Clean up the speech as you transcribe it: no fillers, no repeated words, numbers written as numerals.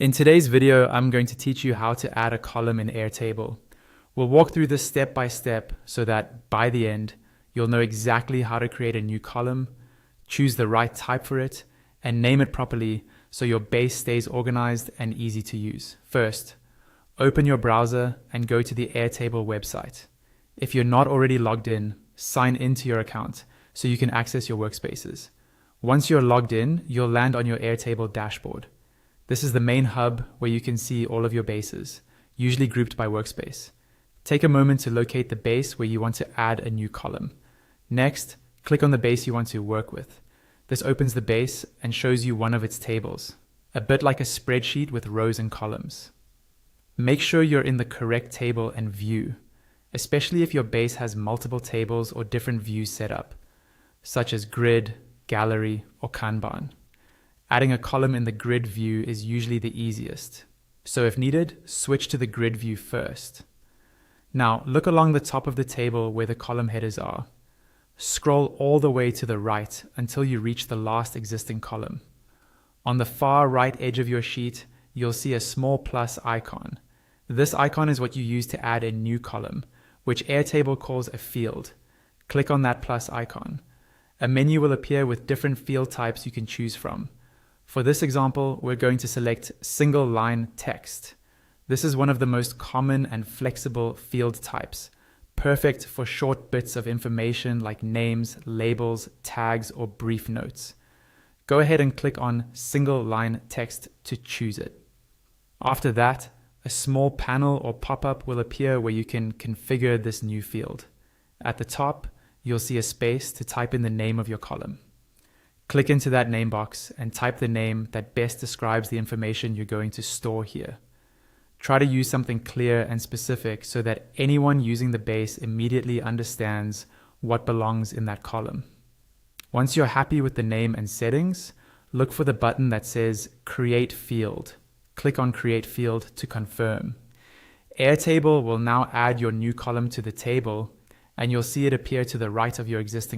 In today's video, I'm going to teach you how to add a column in Airtable. We'll walk through this step by step so that by the end, you'll know exactly how to create a new column, choose the right type for it, and name it properly so your base stays organized and easy to use. First, open your browser and go to the Airtable website. If you're not already logged in, sign into your account so you can access your workspaces. Once you're logged in, you'll land on your Airtable dashboard. This is the main hub where you can see all of your bases, usually grouped by workspace. Take a moment to locate the base where you want to add a new column. Next, click on the base you want to work with. This opens the base and shows you one of its tables, a bit like a spreadsheet with rows and columns. Make sure you're in the correct table and view, especially if your base has multiple tables or different views set up, such as grid, gallery, or Kanban. Adding a column in the grid view is usually the easiest. So if needed, switch to the grid view first. Now look along the top of the table where the column headers are. Scroll all the way to the right until you reach the last existing column. On the far right edge of your sheet, you'll see a small plus icon. This icon is what you use to add a new column, which Airtable calls a field. Click on that plus icon. A menu will appear with different field types you can choose from. For this example, we're going to select single line text. This is one of the most common and flexible field types, perfect for short bits of information like names, labels, tags, or brief notes. Go ahead and click on single line text to choose it. After that, a small panel or pop-up will appear where you can configure this new field. At the top, you'll see a space to type in the name of your column. Click into that name box and type the name that best describes the information you're going to store here. Try to use something clear and specific so that anyone using the base immediately understands what belongs in that column. Once you're happy with the name and settings, look for the button that says Create Field. Click on Create Field to confirm. Airtable will now add your new column to the table, and you'll see it appear to the right of your existing